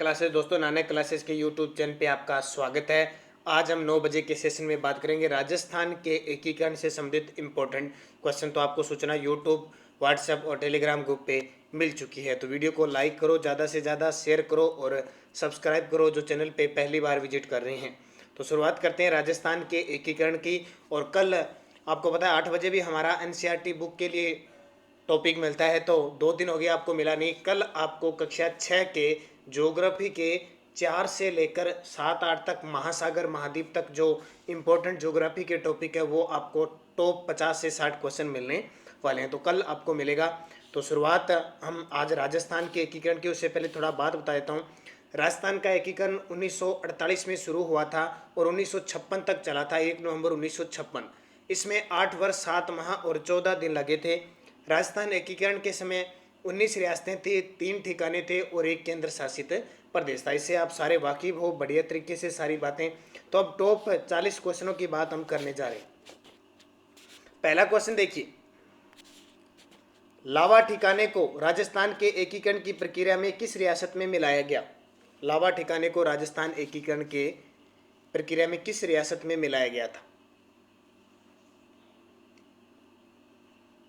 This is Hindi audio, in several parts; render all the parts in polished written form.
क्लासेस। दोस्तों, नानक क्लासेस के यूट्यूब चैनल पे आपका स्वागत है। आज हम 9 बजे के सेशन में बात करेंगे राजस्थान के एकीकरण से संबंधित इम्पोर्टेंट क्वेश्चन। तो आपको सूचना यूट्यूब, व्हाट्सएप और टेलीग्राम ग्रुप पे मिल चुकी है। तो वीडियो को लाइक करो, ज़्यादा से ज़्यादा शेयर करो और सब्सक्राइब करो जो चैनल पे पहली बार विजिट कर रहे हैं। तो शुरुआत करते हैं राजस्थान के एकीकरण की। और कल आपको पता है 8 बजे भी हमारा एनसीईआरटी बुक के लिए टॉपिक मिलता है। तो 2 दिन हो गया आपको मिला नहीं। कल आपको कक्षा 6 के ज्योग्राफी के 4 से लेकर 7-8 तक महासागर महाद्वीप तक जो इम्पोर्टेंट ज्योग्राफी के टॉपिक है वो आपको टॉप 50 से 60 क्वेश्चन मिलने वाले हैं। तो कल आपको मिलेगा। तो शुरुआत हम आज राजस्थान के एकीकरण की, उससे पहले थोड़ा बात बता देता हूँ। राजस्थान का एकीकरण 1948 में शुरू हुआ था और 1956 तक चला था, 1 नवंबर 1956। इसमें 8 वर्ष 7 माह और 14 दिन लगे थे। राजस्थान एकीकरण के समय 19 रियासतें थी, 3 ठिकाने थे और 1 केंद्र शासित प्रदेश था। इससे आप सारे वाकिफ हो बढ़िया तरीके से सारी बातें। तो अब टॉप 40 क्वेश्चनों की बात हम करने जा रहे हैं। पहला क्वेश्चन देखिए, लावा ठिकाने को राजस्थान के एकीकरण की प्रक्रिया में किस रियासत में मिलाया गया? लावा ठिकाने को राजस्थान एकीकरण के प्रक्रिया में किस रियासत में मिलाया गया था?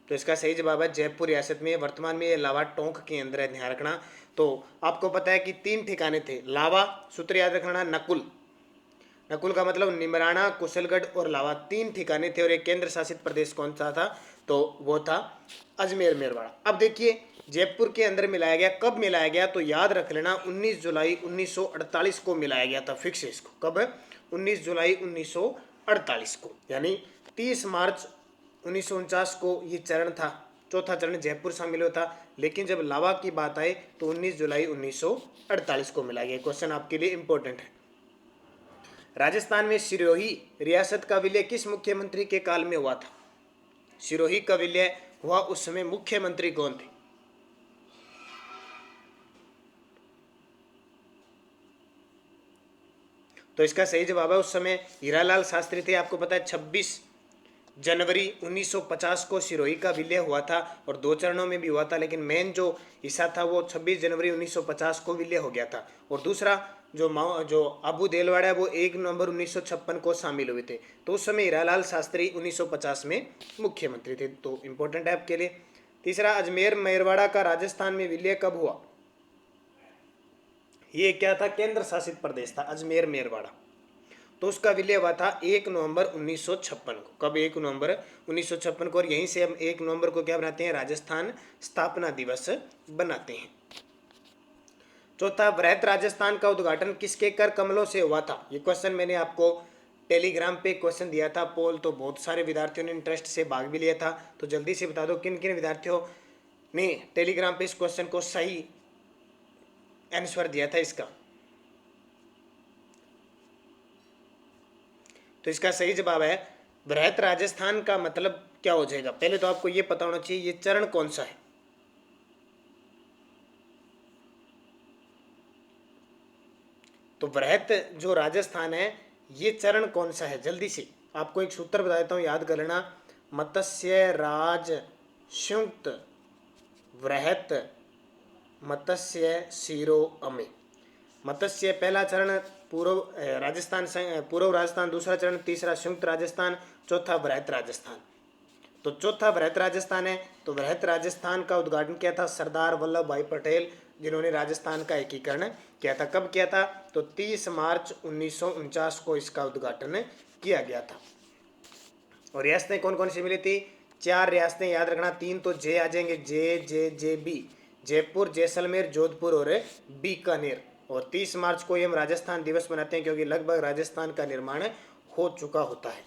तो इसका सही जवाब है जयपुर रियासत में। वर्तमान में ये लावा टोंक के अंदर है, ध्यान रखना। तो आपको पता है कि 3 ठिकाने थे। लावा, सूत्र याद रखना, नकुल, नकुल का मतलब निमराना, कुशलगढ़ और लावा, 3 ठिकाने थे। और एक केंद्र शासित प्रदेश कौन सा था? तो वो था अजमेर मेरवाड़ा। अब देखिए जयपुर के अंदर मिलाया गया, कब मिलाया गया? तो याद रख लेना 19 जुलाई 1948 को मिलाया गया था। फिक्स इसको, कब? 19 जुलाई 1948 को, यानी 30 मार्च 1949 को ये चरण था, चौथा चरण जयपुर शामिल होता। लेकिन जब लावा की बात आए तो 19 जुलाई 1948 को मिला गया। क्वेश्चन आपके लिए इंपॉर्टेंट है। राजस्थान में सिरोही रियासत का विलय किस मुख्यमंत्री के काल में हुआ था? सिरोही का विलय हुआ, उस समय मुख्यमंत्री कौन थे? तो इसका सही जवाब है उस समय हीरालाल शास्त्री थे। आपको पता है 26 जनवरी 1950 को सिरोही का विलय हुआ था और 2 चरणों में भी हुआ था। लेकिन मेन जो हिस्सा था वो 26 जनवरी 1950 को विलय हो गया था। और दूसरा जो अबू देलवाड़ा है वो 1 नवंबर 1956 को शामिल हुए थे। तो उस समय हीरालाल शास्त्री 1950 में मुख्यमंत्री थे। तो इंपॉर्टेंट है आपके लिए। तीसरा, अजमेर मेरवाड़ा का राजस्थान में विलय कब हुआ? ये क्या था? केंद्र शासित प्रदेश था अजमेर मेरवाड़ा। तो उसका विलय हुआ था 1 नवंबर 1956 को। कब? 1 नवंबर 1956 को। और यहीं से हम 1 नवंबर को क्या बनाते हैं? राजस्थान स्थापना दिवस बनाते हैं। चौथा, वृहत राजस्थान का उद्घाटन किसके कर कमलों से हुआ था? ये क्वेश्चन मैंने आपको टेलीग्राम पे क्वेश्चन दिया था पोल, तो बहुत सारे विद्यार्थियों ने इंटरेस्ट से भाग भी लिया था। तो जल्दी से बता दो किन किन विद्यार्थियों ने टेलीग्राम पे इस क्वेश्चन को सही आंसर दिया था इसका। तो इसका सही जवाब है वृहत राजस्थान का मतलब क्या हो जाएगा? पहले तो आपको ये पता होना चाहिए ये चरण कौन सा है। तो वृहत जो राजस्थान है ये चरण कौन सा है? जल्दी से आपको एक सूत्र बता देता हूँ, याद कर लेना। मत्स्य राज संयुक्त वृहत मत्स्य शिरो अमे। मत्स्य पहला चरण पूर्व राजस्थान, पूर्व राजस्थान, दूसरा चरण, तीसरा संयुक्त राजस्थान, चौथा वृहत राजस्थान। तो चौथा वृहत राजस्थान है। तो वृहत राजस्थान का उद्घाटन किया था सरदार वल्लभ भाई पटेल, जिन्होंने राजस्थान का एकीकरण किया था। कब किया था? तो 30 मार्च 1949 को इसका उद्घाटन किया गया था। और रियासतें कौन कौन सी मिली थी? 4 रियासतें याद रखना, 3 तो जे आ जाएंगे, जे बी, जयपुर, जैसलमेर, जोधपुर और बीकानेर। और 30 मार्च को ही हम राजस्थान दिवस मनाते हैं क्योंकि लगभग राजस्थान का निर्माण हो चुका होता है।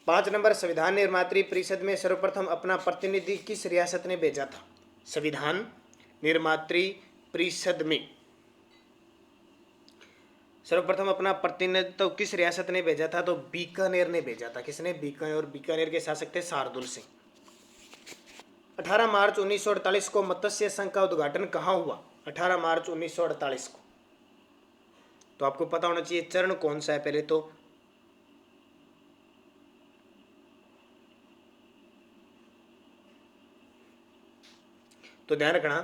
5 नंबर, संविधान निर्मात्री परिषद में सर्वप्रथम अपना प्रतिनिधि किस रियासत ने भेजा था? संविधान निर्मात्री परिषद में सर्वप्रथम अपना प्रतिनिधित्व तो किस रियासत ने भेजा था? तो बीकानेर ने भेजा था। किसने? बीकानेर। और बीकानेर के शासक थे शार्दुल सिंह। 18 मार्च 1948 को मत्स्य संघ का उद्घाटन कहाँ हुआ? 18 मार्च 1948 को। तो आपको पता होना चाहिए चरण कौन सा है पहले तो ध्यान रखना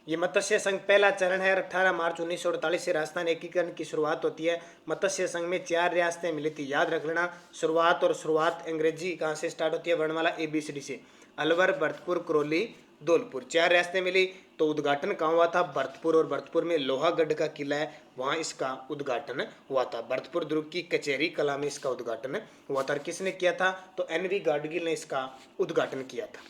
ये मत्स्य संघ पहला चरण है। 18 मार्च 1948 से राजस्थान एकीकरण की शुरुआत होती है। मत्स्य संघ में 4 रियासतें मिली थी, याद रख लेना। शुरुआत अंग्रेजी कहाँ से स्टार्ट होती है, वर्णमाला ABCD से। अलवर, भरतपुर, करौली, धौलपुर, 4 रियासतें मिली। तो उद्घाटन कहाँ हुआ था, भरतपुर, और भरतपुर में लोहागढ़ का किला है, वहाँ इसका उद्घाटन हुआ था। भरतपुर दुर्ग की कचहरी कला में इसका उद्घाटन हुआ था। किसने किया था, तो NV गाडगिल ने इसका उद्घाटन किया था।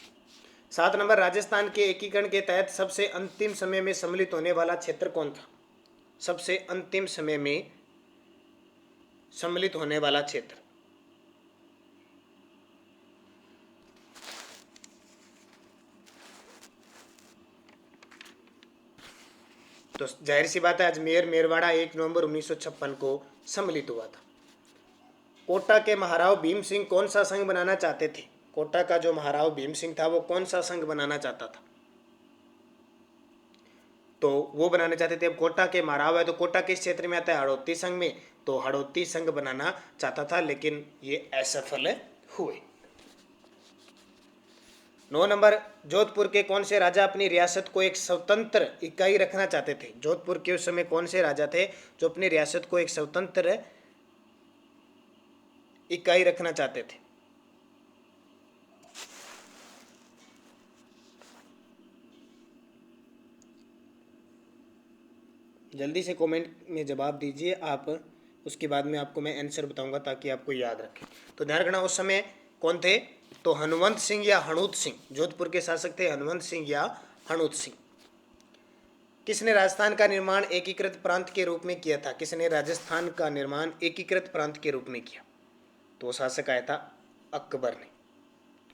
7 नंबर, राजस्थान के एकीकरण के तहत सबसे अंतिम समय में सम्मिलित होने वाला क्षेत्र कौन था। सबसे अंतिम समय में सम्मिलित होने वाला क्षेत्र, तो जाहिर सी बात है अजमेर मेरवाड़ा 1 नवंबर 1956 को सम्मिलित हुआ था। कोटा के महाराव भीम सिंह कौन सा संघ बनाना चाहते थे। कोटा का जो महाराव भीम सिंह था वो कौन सा संघ बनाना चाहता था, तो वो बनाना चाहते थे। अब कोटा के महाराव है तो कोटा किस क्षेत्र में आता है, हड़ौती संघ में, तो हड़ौती संघ बनाना चाहता था, लेकिन ये असफल हुए। 9 नंबर, जोधपुर के कौन से राजा अपनी रियासत को एक स्वतंत्र इकाई रखना चाहते थे। जोधपुर के उस समय कौन से राजा थे जो अपनी रियासत को एक स्वतंत्र इकाई रखना चाहते थे। जल्दी से कमेंट में जवाब दीजिए आप, उसके बाद में आपको मैं आंसर बताऊंगा ताकि आपको याद रखें। तो ध्यान रखना उस समय कौन थे, तो हनुमंत सिंह या हणूत सिंह। जोधपुर के शासक थे हनुमंत सिंह या हणूत सिंह। किसने राजस्थान का निर्माण एकीकृत प्रांत के रूप में किया था। किसने राजस्थान का निर्माण एकीकृत प्रांत के रूप में किया, तो शासक आया था अकबर ने।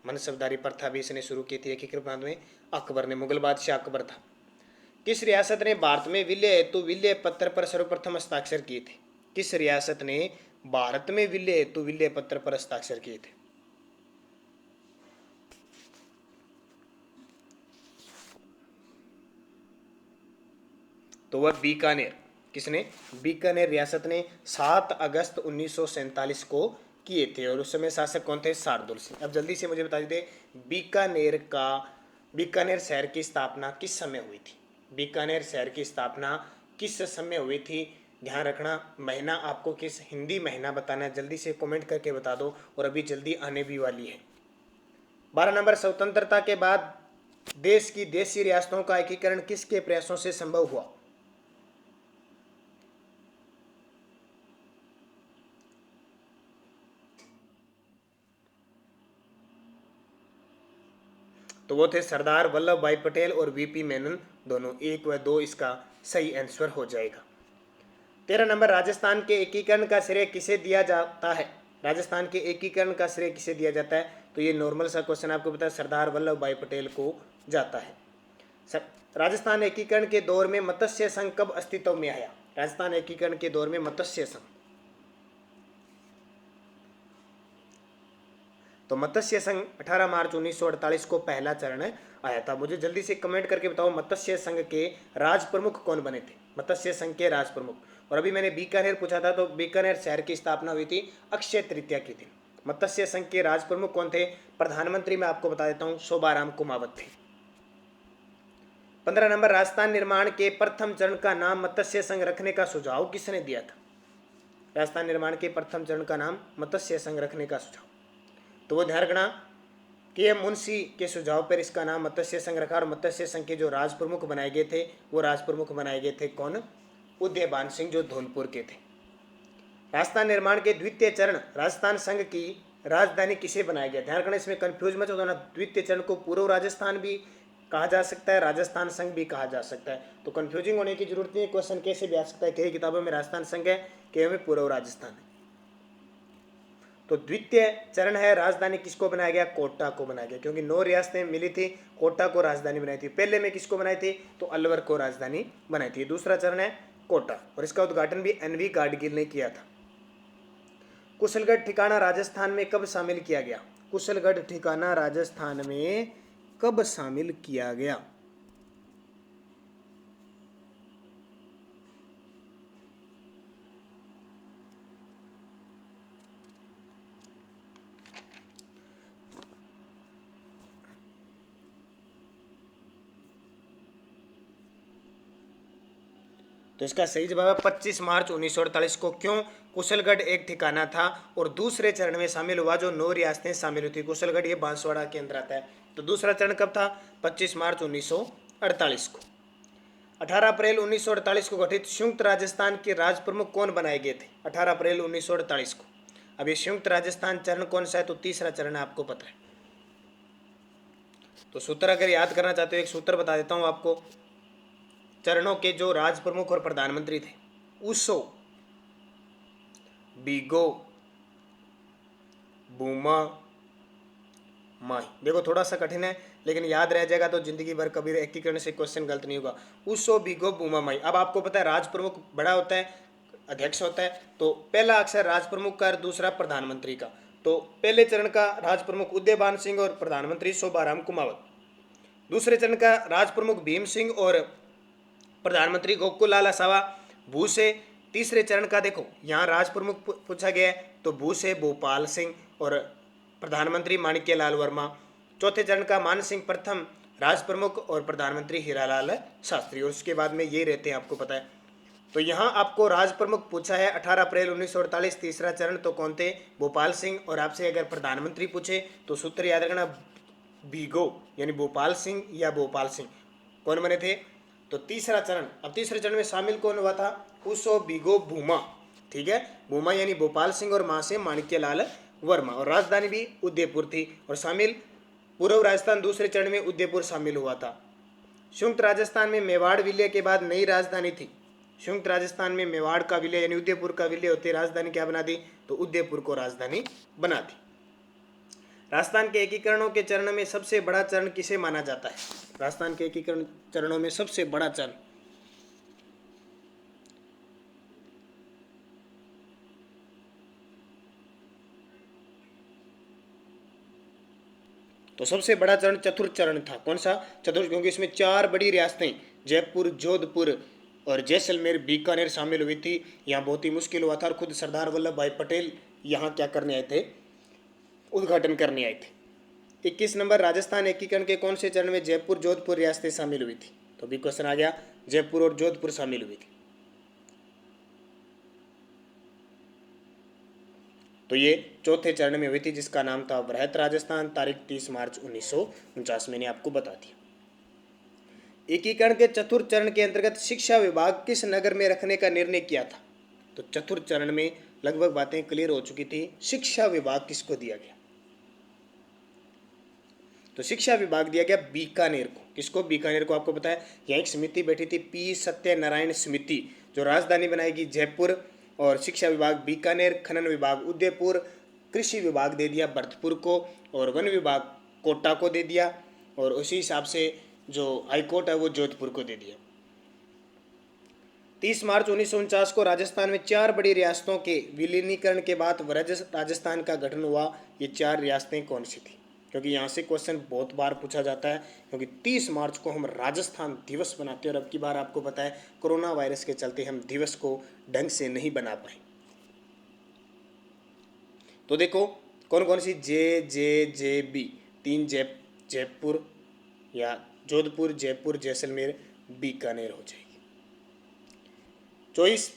मनसबदारी प्रथा भी इसने शुरू की थी एकीकृत प्रांत में, अकबर ने, मुगल बादशाह अकबर था। किस रियासत ने भारत में विलय हेतु विलय पत्र पर सर्वप्रथम हस्ताक्षर किए थे। किस रियासत ने भारत में विलय हेतु विलय पत्र पर हस्ताक्षर किए थे, तो वह बीकानेर। किसने, बीकानेर रियासत ने 7 अगस्त 1947 को किए थे, और उस समय शासक कौन थे, शार्दुल सिंह। अब जल्दी से मुझे बता दीजिए बीकानेर शहर की स्थापना किस समय हुई थी। बीकानेर शहर की स्थापना किस समय हुई थी, ध्यान रखना। महीना आपको किस हिंदी महीना बताना है, जल्दी से कमेंट करके बता दो, और अभी जल्दी आने भी वाली है। 12 नंबर, स्वतंत्रता के बाद देश की देशी रियासतों का एकीकरण किसके प्रयासों से संभव हुआ। तो वो थे सरदार वल्लभ भाई पटेल और VP मेनन, दोनों। 1 व 2 इसका सही आंसर हो जाएगा। 13 नंबर, राजस्थान के एकीकरण का श्रेय किसे दिया जाता है। राजस्थान के एकीकरण का श्रेय किसे दिया जाता है, तो ये नॉर्मल सा क्वेश्चन आपको पता है, सरदार वल्लभ भाई पटेल को जाता है। राजस्थान एकीकरण के दौर में मत्स्य संघ कब अस्तित्व में आया। राजस्थान एकीकरण के दौर में मत्स्य संघ, तो मत्स्य संघ 18 मार्च 1948 को पहला चरण आया था। मुझे जल्दी से कमेंट करके बताओ मत्स्य संघ के राज प्रमुख कौन बने थे। मत्स्य संघ के राज प्रमुख, और अभी मैंने बीकानेर पूछा था, तो बीकानेर शहर की स्थापना हुई थी अक्षय तृतीया के दिन। मत्स्य संघ के राज प्रमुख कौन थे, प्रधानमंत्री मैं आपको बता देता हूँ, शोभाराम कुमावत थे। 15 नंबर, राजस्थान निर्माण के प्रथम चरण का नाम मत्स्य संघ रखने का सुझाव किसने दिया था। राजस्थान निर्माण के प्रथम चरण का नाम मत्स्य संघ रखने का सुझाव, तो वो ध्यान रखना कि मुंशी के सुझाव पर इसका नाम मत्स्य संघ रखा। और मत्स्य संघ के जो राज प्रमुख बनाए गए थे, वो राज प्रमुख बनाए गए थे कौन, उदयभान सिंह, जो धौलपुर के थे। राजस्थान निर्माण के द्वितीय चरण राजस्थान संघ की राजधानी किसे बनाया गया। ध्यान रखना, इसमें कंफ्यूज मत होना। द्वितीय चरण को पूर्व राजस्थान भी कहा जा सकता है, राजस्थान संघ भी कहा जा सकता है, तो कंफ्यूजिंग होने की जरूरत नहीं है। क्वेश्चन कैसे भी आ सकता है, कई किताबों में राजस्थान संघ है, कई में पूर्व राजस्थान है। तो द्वितीय चरण है, राजधानी किसको बनाया गया, कोटा को बनाया गया, क्योंकि 9 रियासतें मिली थी, कोटा को राजधानी बनाई थी। पहले में किसको बनाई थी, तो अलवर को राजधानी बनाई थी। दूसरा चरण है कोटा, और इसका उद्घाटन भी NV गाडगिल ने किया था। कुशलगढ़ ठिकाना राजस्थान में कब शामिल किया गया। कुशलगढ़ ठिकाना राजस्थान में कब शामिल किया गया। तो इसका सही जवाब है 25 मार्च 1948 को। क्यों? कुशलगढ़ एक ठिकाना था और दूसरे चरण में शामिल हुआ जो 9 रियासतें शामिल हुई थी। कुशलगढ़ ये बांसवाड़ा के अंदर आता है। तो दूसरा चरण कब था? 25 मार्च 1948 को। 18 अप्रैल 1948 को गठित संयुक्त राजस्थान के राज प्रमुख कौन बनाए गए थे? 18 अप्रैल 1948 को। अब ये संयुक्त राजस्थान चरण कौन सा है? तो तीसरा चरण है, आपको पता है। तो सूत्र अगर याद करना चाहते हो, एक सूत्र बता देता हूं आपको। चरणों के जो राज प्रमुख और प्रधानमंत्री थे, उसो, बीगो, बूमा, माई। देखो थोड़ा सा कठिन है, लेकिन याद रह जाएगा तो जिंदगी भर कभी एकीकरण से क्वेश्चन गलत नहीं होगा। उसो, बीगो, बूमा, माई। अब आपको पता है राज प्रमुख बड़ा होता है, अध्यक्ष होता है, तो पहला अक्षर राज प्रमुख का और दूसरा प्रधानमंत्री का। तो पहले चरण का राज प्रमुख उदयभान सिंह और प्रधानमंत्री शोभाराम कुमावत। दूसरे चरण का राज प्रमुख भीम सिंह और प्रधानमंत्री गोकुललाल असावा भू से। तीसरे चरण का देखो यहाँ राज प्रमुख पूछा गया है, तो भू से भोपाल सिंह और प्रधानमंत्री माणिक्यलाल वर्मा। चौथे चरण का मान सिंह प्रथम राज प्रमुख और प्रधानमंत्री हीरालाल शास्त्री, और उसके बाद में ये रहते हैं, आपको पता है। तो यहाँ आपको राज प्रमुख पूछा है 18 अप्रैल 1948, तीसरा चरण तो कौन थे? भोपाल सिंह। और आपसे अगर प्रधानमंत्री पूछे तो सूत्र याद रखना, बीगो यानी भोपाल सिंह या भोपाल सिंह कौन बने थे? तो तीसरा चरण, अब तीसरे चरण में शामिल कौन हुआ था? उसो, बीगो, भूमा। ठीक है, भूमा यानी भोपाल सिंह और मां से माणिक्यलाल वर्मा, और राजधानी भी उदयपुर थी। और शामिल पूर्व राजस्थान दूसरे चरण में उदयपुर शामिल हुआ था। संयुक्त राजस्थान में मेवाड़ विलय के बाद नई राजधानी थी। संयुक्त राजस्थान में मेवाड़ का विलय यानी उदयपुर का विलय होते राजधानी क्या बना दी? तो उदयपुर को राजधानी बना दी। राजस्थान के एकीकरणों के चरण में सबसे बड़ा चरण किसे माना जाता है? राजस्थान के एकीकरण चरणों में सबसे बड़ा चरण, तो सबसे बड़ा चरण चतुर्थ चरण था। कौन सा? चतुर्थ, क्योंकि इसमें 4 बड़ी रियासतें जयपुर, जोधपुर और जैसलमेर, बीकानेर शामिल हुई थी। यहाँ बहुत ही मुश्किल हुआ था और खुद सरदार वल्लभ भाई पटेल यहाँ क्या करने आए थे? उद्घाटन करने आए थे। 21 नंबर, राजस्थान एकीकरण के कौन से चरण में जयपुर, जोधपुर रियासतें शामिल हुई थी? तो भी क्वेश्चन आ गया, जयपुर और जोधपुर शामिल हुई थी। तो ये चौथे चरण में हुई थी, जिसका नाम था वृहत राजस्थान। तारीख 30 मार्च 1949, मैंने आपको बता दिया। एकीकरण के चतुर्थ चरण के अंतर्गत शिक्षा विभाग किस नगर में रखने का निर्णय किया था? तो चतुर्थ चरण में लगभग बातें क्लियर हो चुकी थी। शिक्षा विभाग किसको दिया गया? तो शिक्षा विभाग दिया गया बीकानेर को। किसको? बीकानेर को। आपको पता है यहाँ एक समिति बैठी थी, पी सत्यनारायण समिति, जो राजधानी बनाएगी जयपुर, और शिक्षा विभाग बीकानेर, खनन विभाग उदयपुर, कृषि विभाग दे दिया भरतपुर को, और वन विभाग कोटा को दे दिया, और उसी हिसाब से जो हाईकोर्ट है वो जोधपुर को दे दिया। 30 मार्च 1949 को राजस्थान में 4 बड़ी रियासतों के विलीनीकरण के बाद राजस्थान का गठन हुआ। ये 4 रियासतें कौन सी थी? क्योंकि यहाँ से क्वेश्चन बहुत बार पूछा जाता है, क्योंकि 30 मार्च को हम राजस्थान दिवस बनाते हैं, और अब की बार आपको पता है कोरोना वायरस के चलते हम दिवस को ढंग से नहीं बना पाए। तो देखो कौन कौन सी जे बी, 3 जयपुर या जोधपुर, जयपुर, जैसलमेर, बीकानेर हो जाएगी।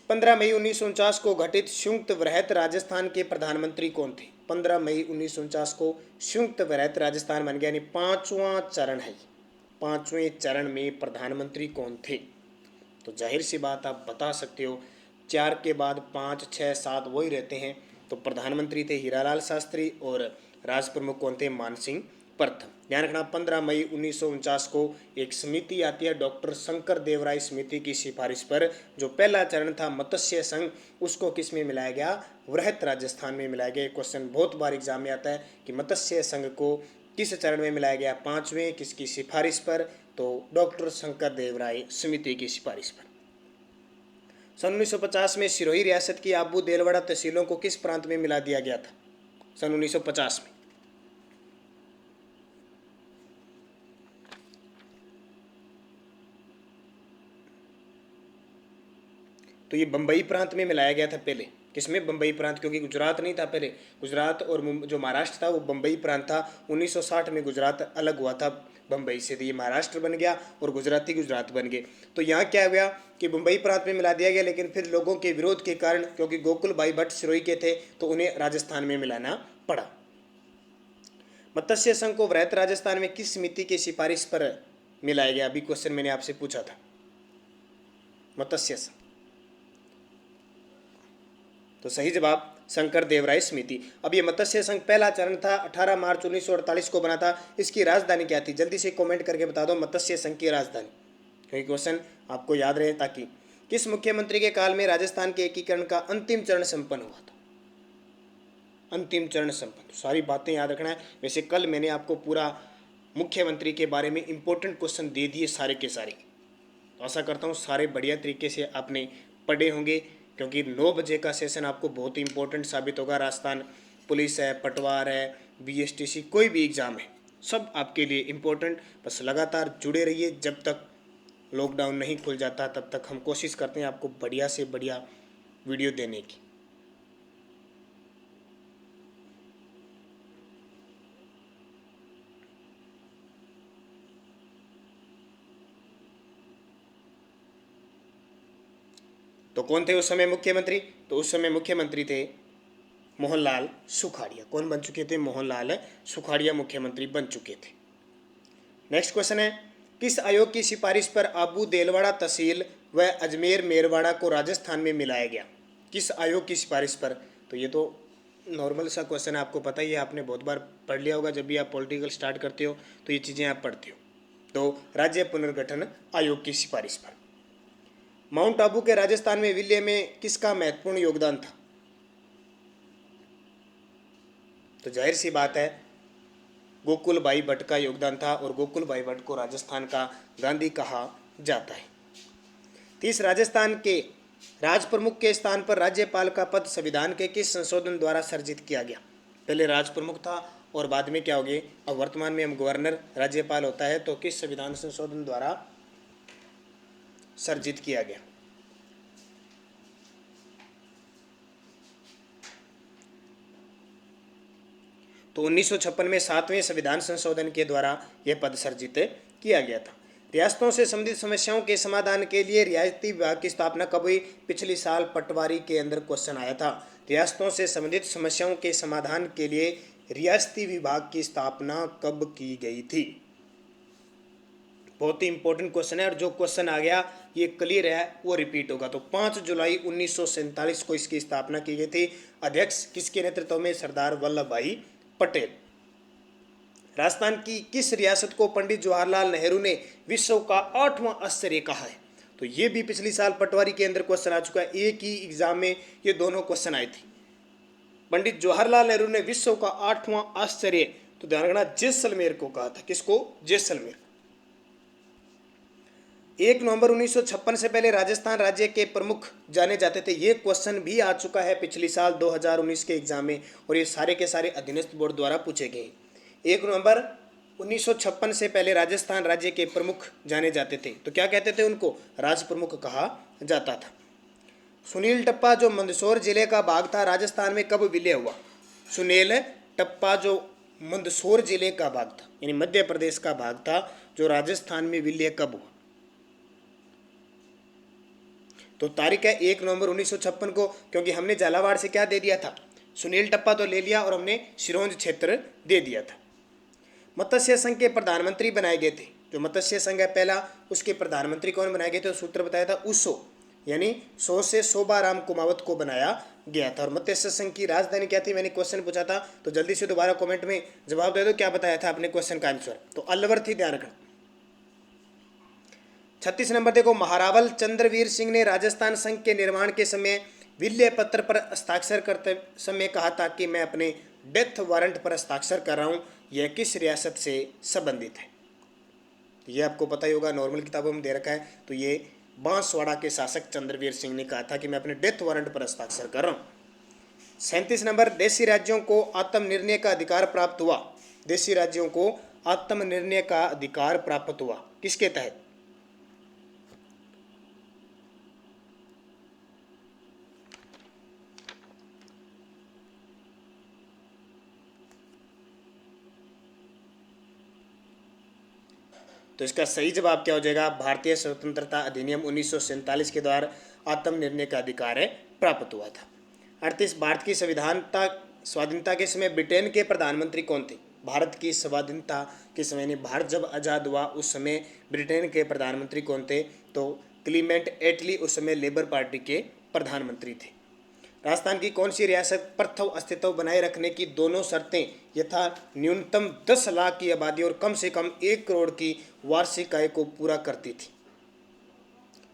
15 मई 1949 को घटित संयुक्त वृहत राजस्थान के प्रधानमंत्री कौन थे? 15 मई 1949 को संयुक्त वृहत राजस्थान बन गया, यानी 5वां चरण है। 5वें चरण में प्रधानमंत्री कौन थे? तो जाहिर सी बात आप बता सकते हो, 4 के बाद 5, 6, 7 वही रहते हैं। तो प्रधानमंत्री थे हीरालाल शास्त्री, और राज प्रमुख कौन थे? मानसिंह प्रथम। ध्यान रखना 15 मई 1949 को एक समिति आती है डॉक्टर शंकर देवराय समिति की सिफारिश पर। जो पहला चरण था मत्स्य संघ, उसको किस में मिलाया गया? वृहत राजस्थान में मिलाया गया। क्वेश्चन बहुत बार एग्जाम में आता है कि मत्स्य संघ को किस चरण में मिलाया गया? 5वें, किसकी सिफारिश पर? तो डॉक्टर शंकर देवराय समिति की सिफारिश पर। सन 1950 में सिरोही रियासत की आबू देलवाड़ा तहसीलों को किस प्रांत में मिला दिया गया था? सन 1950 में। तो ये बम्बई प्रांत में मिलाया गया था पहले। किसमें? बम्बई प्रांत, क्योंकि गुजरात नहीं था पहले, गुजरात और जो महाराष्ट्र था वो बम्बई प्रांत था। 1960 में गुजरात अलग हुआ था बम्बई से, तो ये महाराष्ट्र बन गया और गुजराती गुजरात बन गए। तो यहाँ क्या हुआ कि बम्बई प्रांत में मिला दिया गया, लेकिन फिर लोगों के विरोध के कारण, क्योंकि गोकुल भाई भट्ट सिरोही के थे, तो उन्हें राजस्थान में मिलाना पड़ा। मत्स्य संघ को वृहत राजस्थान में किस समिति की सिफारिश पर मिलाया गया? अभी क्वेश्चन मैंने आपसे पूछा था। मत्स्य संघ, तो सही जवाब शंकर देवराय समिति। अब ये मत्स्य संघ पहला चरण था, 18 मार्च 1948 को बना था। इसकी राजधानी क्या थी? जल्दी से कमेंट करके बता दो मत्स्य संघ की राजधानी, क्योंकि क्वेश्चन आपको याद रहे। ताकि किस मुख्यमंत्री के काल में राजस्थान के एकीकरण का अंतिम चरण संपन्न हुआ था? अंतिम चरण संपन्न, सारी बातें याद रखना है। वैसे कल मैंने आपको पूरा मुख्यमंत्री के बारे में इंपॉर्टेंट क्वेश्चन दे दिए सारे के सारे। तो आशा करता हूँ सारे बढ़िया तरीके से आपने पढ़े होंगे, क्योंकि 9 बजे का सेशन आपको बहुत ही इंपॉर्टेंट साबित होगा। राजस्थान पुलिस है, पटवार है, बीएसटीसी, कोई भी एग्ज़ाम है, सब आपके लिए इम्पोर्टेंट। बस लगातार जुड़े रहिए, जब तक लॉकडाउन नहीं खुल जाता तब तक हम कोशिश करते हैं आपको बढ़िया से बढ़िया वीडियो देने की। तो कौन थे उस समय मुख्यमंत्री? तो उस समय मुख्यमंत्री थे मोहनलाल सुखाड़िया। कौन बन चुके थे? मोहनलाल सुखाड़िया मुख्यमंत्री बन चुके थे। नेक्स्ट क्वेश्चन है, किस आयोग की सिफारिश पर आबू देलवाड़ा तहसील व अजमेर मेरवाड़ा को राजस्थान में मिलाया गया? किस आयोग की सिफारिश पर? तो ये तो नॉर्मल सा क्वेश्चन है, आपको पता ही है, आपने बहुत बार पढ़ लिया होगा। जब भी आप पॉलिटिकल स्टार्ट करते हो तो ये चीज़ें आप पढ़ते हो। तो राज्य पुनर्गठन आयोग की सिफारिश पर। माउंट आबू के राजस्थान में विलय में किसका महत्वपूर्ण योगदान था? तो जाहिर सी बात है गोकुल भाई भट्ट का योगदान था, और गोकुल भाई भट्ट को राजस्थान का गांधी कहा जाता है। 30 राजस्थान के राज प्रमुख के स्थान पर राज्यपाल का पद संविधान के किस संशोधन द्वारा सर्जित किया गया? पहले राज प्रमुख था और बाद में क्या हो गए? अब वर्तमान में हम गवर्नर राज्यपाल होता है, तो किस संविधान संशोधन द्वारा सर्जित किया गया? तो 1956 में 7वें संविधान संशोधन के द्वारा यह पद सर्जित किया गया था। रियासतों से संबंधित समस्याओं के समाधान के लिए रियासती विभाग की स्थापना कब हुई? पिछली साल पटवारी के अंदर क्वेश्चन आया था। रियासतों से संबंधित समस्याओं के समाधान के लिए रियासती विभाग की स्थापना कब की गई थी? बहुत ही इंपॉर्टेंट क्वेश्चन है, और जो क्वेश्चन आ गया ये क्लियर है वो रिपीट होगा। तो 5 जुलाई 1947 को इसकी स्थापना की गई थी। अध्यक्ष किसके नेतृत्व में? सरदार वल्लभ भाई पटेल। राजस्थान की किस रियासत को पंडित जवाहरलाल नेहरू ने विश्व का 8वां आश्चर्य कहा है? तो ये भी पिछली साल पटवारी के अंदर क्वेश्चन आ चुका है। एक ही एग्जाम में ये दोनों क्वेश्चन आए थे। पंडित जवाहरलाल नेहरू ने विश्व का 8वां आश्चर्य, तो ध्यान रखना, जैसलमेर को कहा था। किसको? जैसलमेर। 1 नवंबर 1956 से पहले राजस्थान राज्य के प्रमुख जाने जाते थे। ये क्वेश्चन भी आ चुका है पिछली साल 2019 के एग्जाम में, और ये सारे के सारे अधीनस्थ बोर्ड द्वारा पूछे गए। 1 नवंबर 1956 से पहले राजस्थान राज्य के प्रमुख जाने जाते थे, तो क्या कहते थे उनको? राज प्रमुख कहा जाता था। सुनील टप्पा जो मंदसौर जिले का भाग था, राजस्थान में कब विलय हुआ? सुनील टप्पा जो मंदसौर जिले का भाग था, यानी मध्य प्रदेश का भाग था, जो राजस्थान में विलय कब हुआ? तो तारीख है 1 नवंबर 1956 को, क्योंकि हमने झालावाड़ से क्या दे दिया था? सुनील टप्पा तो ले लिया, और हमने सिरोंज क्षेत्र दे दिया था। मत्स्य संघ के प्रधानमंत्री बनाए गए थे, जो मत्स्य संघ है पहला, उसके प्रधानमंत्री कौन बनाए गए थे? सूत्र बताया था उसो, यानी सो से शोभाराम कुमावत को बनाया गया था। और मत्स्य संघ की राजधानी क्या थी? मैंने क्वेश्चन पूछा था, तो जल्दी से दोबारा कमेंट में जवाब दे दो, क्या बताया था अपने क्वेश्चन का आंसर? तो अलवर थी, ध्यान रखना। 36 नंबर देखो, महारावल चंद्रवीर सिंह ने राजस्थान संघ के निर्माण के समय विलय पत्र पर हस्ताक्षर करते समय कहा था कि मैं अपने डेथ वारंट पर हस्ताक्षर कर रहा हूं। यह किस रियासत से संबंधित है? ये आपको पता ही होगा, नॉर्मल किताबों में दे रखा है। तो ये बांसवाड़ा के शासक चंद्रवीर सिंह ने कहा था कि मैं अपने डेथ वारंट पर हस्ताक्षर कर रहा हूं। 37 नंबर, देशी राज्यों को आत्मनिर्णय का अधिकार प्राप्त हुआ। देशी राज्यों को आत्मनिर्णय का अधिकार प्राप्त हुआ किसके तहत? तो इसका सही जवाब क्या हो जाएगा? भारतीय स्वतंत्रता अधिनियम 1947 के द्वारा आत्मनिर्णय का अधिकार प्राप्त हुआ था। 38, भारत की स्वाधीनता के समय ब्रिटेन के प्रधानमंत्री कौन थे? भारत की स्वाधीनता के समय, यानी भारत जब आज़ाद हुआ उस समय ब्रिटेन के प्रधानमंत्री कौन थे? तो क्लीमेंट एटली उस समय लेबर पार्टी के प्रधानमंत्री थे। राजस्थान की कौन सी रियासत प्रथम अस्तित्व बनाए रखने की दोनों शर्तें यथा न्यूनतम 10 लाख की आबादी और कम से कम 1 करोड़ की वार्षिक आय को पूरा करती थी?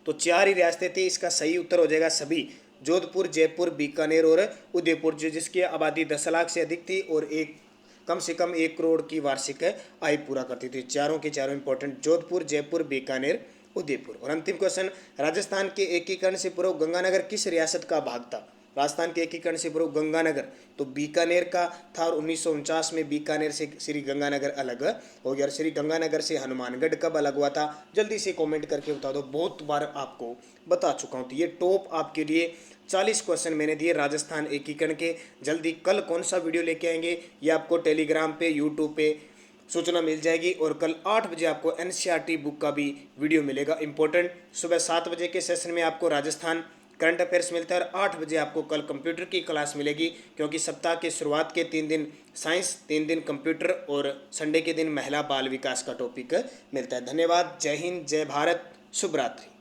तो 4 ही रियासतें थी। इसका सही उत्तर हो जाएगा सभी, जोधपुर, जयपुर, बीकानेर और उदयपुर, जिसकी आबादी 10 लाख से अधिक थी और कम से कम 1 करोड़ की वार्षिक आय पूरा करती थी। चारों के चारों इंपॉर्टेंट, जोधपुर, जयपुर, बीकानेर, उदयपुर। और अंतिम क्वेश्चन, राजस्थान के एकीकरण से पूर्व गंगानगर किस रियासत का भाग था? राजस्थान के एकीकरण से पूर्व गंगानगर तो बीकानेर का था और 1949 में बीकानेर से श्री गंगानगर अलग हो गया। और श्री गंगानगर से हनुमानगढ़ कब अलग हुआ था? जल्दी से कमेंट करके बता दो, बहुत बार आपको बता चुका हूँ। तो ये टॉप आपके लिए 40 क्वेश्चन मैंने दिए राजस्थान एकीकरण के। जल्दी कल कौन सा वीडियो लेके आएंगे ये आपको टेलीग्राम पे, यूट्यूब पे सूचना मिल जाएगी। और कल 8 बजे आपको एनसीईआरटी बुक का भी वीडियो मिलेगा इंपॉर्टेंट। सुबह 7 बजे के सेशन में आपको राजस्थान करंट अफेयर्स मिलता है और 8 बजे आपको कल कंप्यूटर की क्लास मिलेगी, क्योंकि सप्ताह के शुरुआत के 3 दिन साइंस, 3 दिन कंप्यूटर और संडे के दिन महिला बाल विकास का टॉपिक मिलता है। धन्यवाद। जय हिंद, जय भारत, शुभ रात्रि।